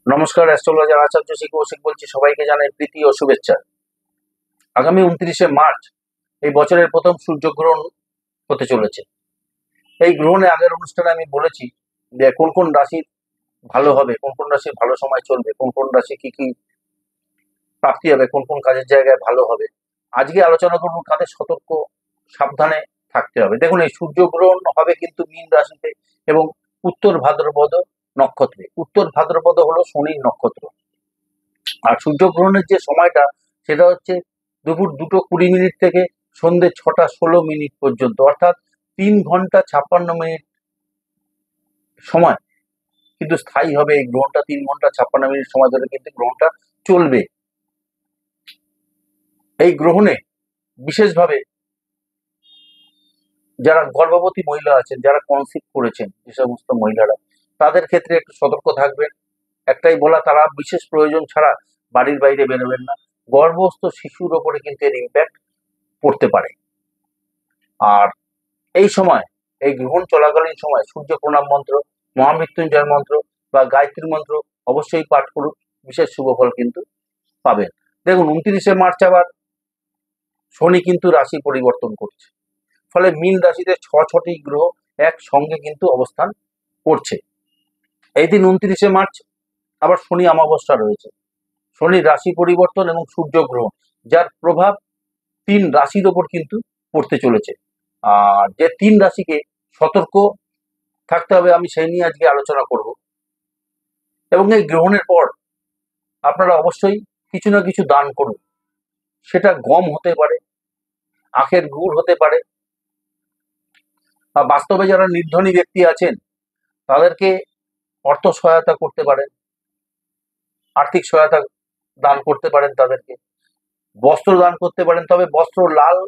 নমস্কার, অ্যাস্ট্রোলজার আচার্য শ্রী কৌশিক বলছি। সবাইকে জানাই প্রীতি ও শুভেচ্ছা। আগামী 29শে মার্চ এই বছরের প্রথম সূর্যগ্রহণ হতে চলেছে। এই গ্রহণে আগের অনুষ্ঠানে আমি বলেছি যে কোন কোন রাশি ভালো হবে, কোন কোন রাশি ভালো সময় চলবে, কোন কোন রাশি কি কি প্রাপ্তি হবে, কোন কোন কাজের জায়গায় ভালো হবে। আজকে আলোচনা করবো কাদের সতর্ক সাবধানে থাকতে হবে। দেখুন, এই সূর্যগ্রহণ হবে কিন্তু মীন রাশিতে এবং উত্তর ভাদ্রপদ নক্ষত্রে। উত্তর ভাদ্রপদ হলো শনির নক্ষত্র। আর সূর্যগ্রহণের যে সময়টা সেটা হচ্ছে দুপুর 2:20 থেকে সন্ধ্যে 6:16 পর্যন্ত, অর্থাৎ 3 ঘন্টা 56 মিনিট সময় কিন্তু স্থায়ী হবে এই গ্রহণটা। 3 ঘন্টা 56 মিনিট সময় ধরে কিন্তু গ্রহণটা চলবে। এই গ্রহণে বিশেষভাবে যারা গর্ভবতী মহিলা আছেন, যারা কনসিভ করেছেন, যে সমস্ত মহিলারা, তাদের ক্ষেত্রে একটু সতর্ক থাকবেন। একটাই বলা, তারা বিশেষ প্রয়োজন ছাড়া বাড়ির বাইরে বেরোবেন না। গর্ভস্থ শিশুর ওপরে কিন্তু এর ইম্প্যাক্ট পড়তে পারে। আর এই সময়, এই গ্রহণ চলাকালীন সময় সূর্য প্রণাম মন্ত্র, মহামৃত্যুঞ্জয় মন্ত্র বা গায়ত্রী মন্ত্র অবশ্যই পাঠ করুন, বিশেষ শুভ ফল কিন্তু পাবেন। দেখুন, 29শে মার্চ আবার শনি কিন্তু রাশি পরিবর্তন করছে, ফলে মীন রাশিতে ছটি গ্রহ একসঙ্গে কিন্তু অবস্থান করছে। এই দিন 29শে মার্চ আবার শনি অমাবস্যা রয়েছে। শনি রাশি পরিবর্তন এবং সূর্য গ্রহণ, যার প্রভাব 3 রাশির ওপর কিন্তু পড়তে চলেছে। আর যে 3 রাশিকে সতর্ক থাকতে হবে, আমি সেই নিয়ে আজকে আলোচনা করব। এবং এই গ্রহণের পর আপনারা অবশ্যই কিছু না কিছু দান করুন। সেটা গম হতে পারে, আখের গুড় হতে পারে, বা বাস্তবে যারা নির্ধনী ব্যক্তি আছেন তাদেরকে অর্থ সহায়তা করতে পারেন, আর্থিক সহায়তা দান করতে পারেন, তাদেরকে বস্ত্র দান করতে পারেন। তবে বস্ত্র লাল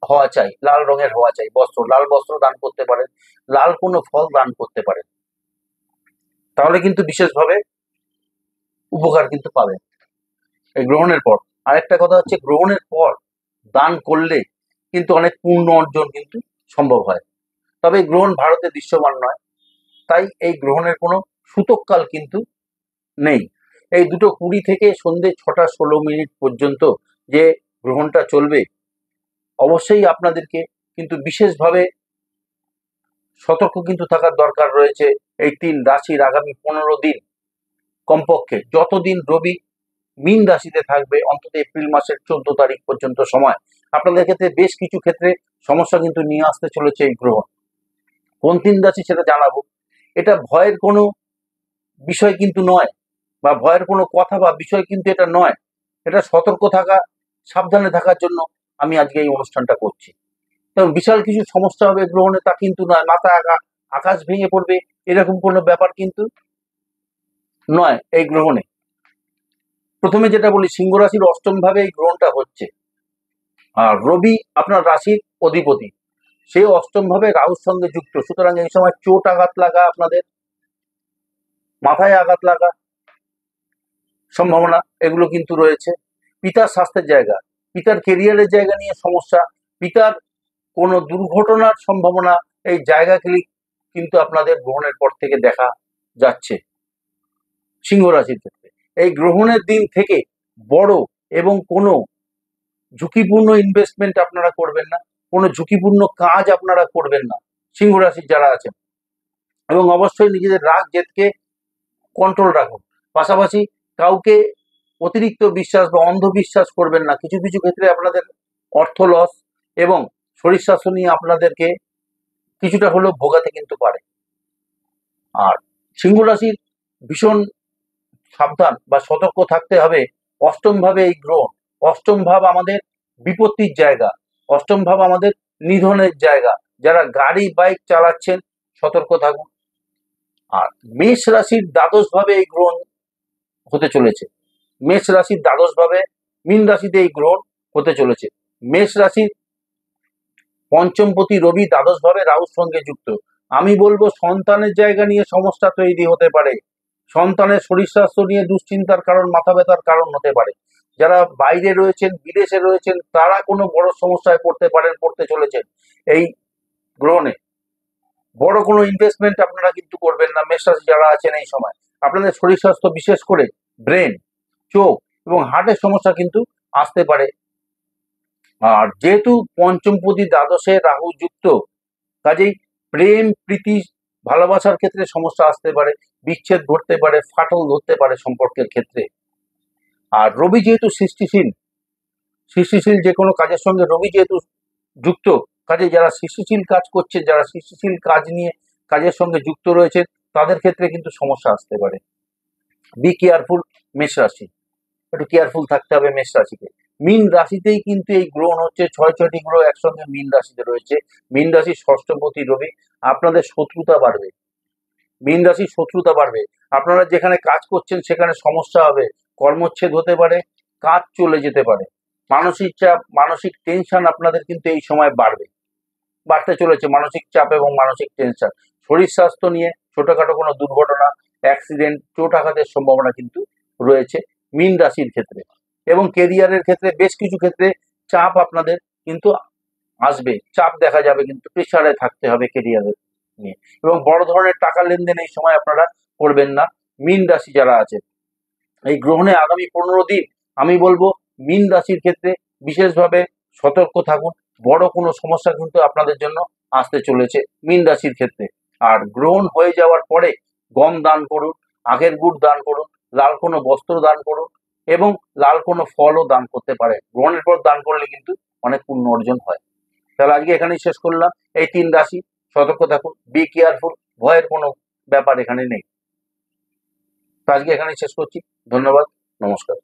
হওয়া চাই, লাল রঙের হওয়া চাই বস্ত্র। লাল বস্ত্র দান করতে পারেন, লাল কোনো ফল দান করতে পারেন, তাহলে কিন্তু বিশেষভাবে উপকার কিন্তু পাবেন এই গ্রহণের পর। আরেকটা কথা হচ্ছে, গ্রহণের পর দান করলে কিন্তু অনেক পুণ্য অর্জন কিন্তু সম্ভব হয়। তবে এই গ্রহণ ভারতে দৃশ্যমান নয়, তাই এই গ্রহণের কোনো সূতককাল কিন্তু নেই। এই 2:20 থেকে সন্ধ্যে 6:16 পর্যন্ত যে গ্রহণটা চলবে, অবশ্যই আপনাদেরকে কিন্তু বিশেষভাবে সতর্ক কিন্তু থাকার দরকার রয়েছে। এই 3 রাশির আগামী 15 দিন, কমপক্ষে যতদিন রবি মীন রাশিতে থাকবে, অন্তত এপ্রিল মাসের 14 তারিখ পর্যন্ত সময়, আপনাদের ক্ষেত্রে বেশ কিছু ক্ষেত্রে সমস্যা কিন্তু নিয়ে আসতে চলেছে এই গ্রহণ। কোন 3 রাশি সেটা জানাবো। এটা ভয়ের কোনো বিষয় কিন্তু নয়, বা ভয়ের কোনো কথা বা বিষয় কিন্তু এটা নয়। এটা সতর্ক থাকা, সাবধানে থাকার জন্য আমি আজকে এই অনুষ্ঠানটা করছি। এবং বিশাল কিছু সমস্যা হবে গ্রহণে তা কিন্তু নয়, মাথা আকাশ ভেঙে পড়বে এরকম কোনো ব্যাপার কিন্তু নয় এই গ্রহণে। প্রথমে যেটা বলি, সিংহ রাশির 8ম ভাবে এই গ্রহণটা হচ্ছে। আর রবি আপনার রাশির অধিপতি, সে 8ম ভাবে রাহুর সঙ্গে যুক্ত। সুতরাং এই সময় চোট আঘাত লাগা, আপনাদের মাথায় আঘাত লাগা সম্ভাবনা এগুলো কিন্তু রয়েছে। পিতার স্বাস্থ্যের জায়গা, পিতার কেরিয়ারের জায়গা নিয়ে সমস্যা, পিতার কোনো দুর্ঘটনার সম্ভাবনা, এই জায়গাগুলি কিন্তু আপনাদের গ্রহণের পর থেকে দেখা যাচ্ছে সিংহ রাশির ক্ষেত্রে। এই গ্রহণের দিন থেকে বড় এবং কোনো ঝুঁকিপূর্ণ ইনভেস্টমেন্ট আপনারা করবেন না, কোনো ঝুঁকিপূর্ণ কাজ আপনারা করবেন না সিংহ রাশির যারা আছেন। এবং অবশ্যই নিজেদের রাগ জেদকে কন্ট্রোল রাখুন। পাশাপাশি কাউকে অতিরিক্ত বিশ্বাস বা অন্ধবিশ্বাস করবেন না। কিছু কিছু ক্ষেত্রে আপনাদের অর্থ লস এবং শরীর স্বাস্থ্য নিয়ে আপনাদেরকে কিছুটা হলেও ভোগাতে কিন্তু পারে। আর সিংহ রাশির ভীষণ সাবধান বা সতর্ক থাকতে হবে। 8ম ভাবে এই গ্রহণ, 8ম ভাব আমাদের বিপত্তির জায়গা, 8ম ভাব আমাদের নিধনের জায়গা। যারা গাড়ি বাইক চালাচ্ছেন সতর্ক থাকুন। আর মেষ রাশির 12শ ভাবে এই গ্রহণ হতে চলেছে। মেষ রাশির 12শ ভাবে মীন রাশিতে এই গ্রহণ হতে চলেছে। মেষ রাশির 5মপতি রবি 12শ ভাবে রাহুর সঙ্গে যুক্ত। আমি বলবো সন্তানের জায়গা নিয়ে সমস্যা তৈরি হতে পারে, সন্তানের শরীর স্বাস্থ্য নিয়ে দুশ্চিন্তার কারণ, মাথা ব্যথার কারণ হতে পারে। যারা বাইরে রয়েছেন, বিদেশে রয়েছেন, তারা কোনো বড় সমস্যায় পড়তে চলেছেন এই গ্রহণে। বড় কোনো ইনভেস্টমেন্ট আপনারা কিন্তু করবেন না মেষ রাশি যারা আছেন এই সময়। আপনাদের শরীর স্বাস্থ্য বিশেষ করে ব্রেন, চোখ এবং হার্টের সমস্যা কিন্তু আসতে পারে। আর যেহেতু পঞ্চমপতি দ্বাদশে রাহু যুক্ত, কাজেই প্রেম, প্রীতি, ভালোবাসার ক্ষেত্রে সমস্যা আসতে পারে, বিচ্ছেদ ঘটতে পারে, ফাটল ধরতে পারে সম্পর্কের ক্ষেত্রে। আর রবি যেহেতু সৃষ্টিশীল যে কোনো কাজের সঙ্গে রবি যেহেতু যুক্ত, কাজে যারা সৃষ্টিশীল কাজ করছে, যারা সৃষ্টিশীল কাজ নিয়ে কাজের সঙ্গে যুক্ত রয়েছে, তাদের ক্ষেত্রে কিন্তু সমস্যা আসতে পারে। বি কেয়ারফুল মেষ রাশি, একটু কেয়ারফুল থাকতে হবে মেষ রাশিকে। মীন রাশিতেই কিন্তু এই গ্রহণ হচ্ছে, ছয়টি গ্রহ একসঙ্গে মীন রাশিতে রয়েছে। মীন রাশির ষষ্ঠপতি রবি। আপনাদের শত্রুতা বাড়বে, মীন রাশির শত্রুতা বাড়বে। আপনারা যেখানে কাজ করছেন সেখানে সমস্যা হবে, কর্মচ্ছেদ হতে পারে, কাজ চলে যেতে পারে, মানসিক চাপ, মানসিক টেনশন আপনাদের কিন্তু এই সময় বাড়তে চলেছে, মানসিক চাপ এবং মানসিক টেনশন। শরীর স্বাস্থ্য নিয়ে ছোটখাটো কোনো দুর্ঘটনা, অ্যাক্সিডেন্ট, চোট আঘাতের সম্ভাবনা কিন্তু রয়েছে মীন রাশির ক্ষেত্রে। এবং কেরিয়ারের ক্ষেত্রে বেশ কিছু ক্ষেত্রে চাপ আপনাদের কিন্তু আসবে, চাপ দেখা যাবে, কিন্তু প্রেসারে থাকতে হবে কেরিয়ারের নিয়ে। এবং বড় ধরনের টাকা লেনদেন এই সময় আপনারা করবেন না মীন রাশি যারা আছে। এই গ্রহণে আগামী 15 দিন আমি বলবো মীন রাশির ক্ষেত্রে বিশেষভাবে সতর্ক থাকুন। বড় কোনো সমস্যা কিন্তু আপনাদের জন্য আসতে চলেছে মীন রাশির ক্ষেত্রে। আর গ্রহণ হয়ে যাওয়ার পরে গম দান করুন, আখের গুড় দান করুন, লাল কোনো বস্ত্র দান করুন এবং লাল কোনো ফলও দান করতে পারে। গ্রহণের পর দান করলে কিন্তু অনেক পুণ্য অর্জন হয়। তাহলে আজকে এখানেই শেষ করলাম। এই 3 রাশি সতর্ক থাকুন, বি কেয়ারফুল, ভয়ের কোনো ব্যাপার এখানে নেই। তো আজকে এখানেই শেষ করছি। ধন্যবাদ, নমস্কার।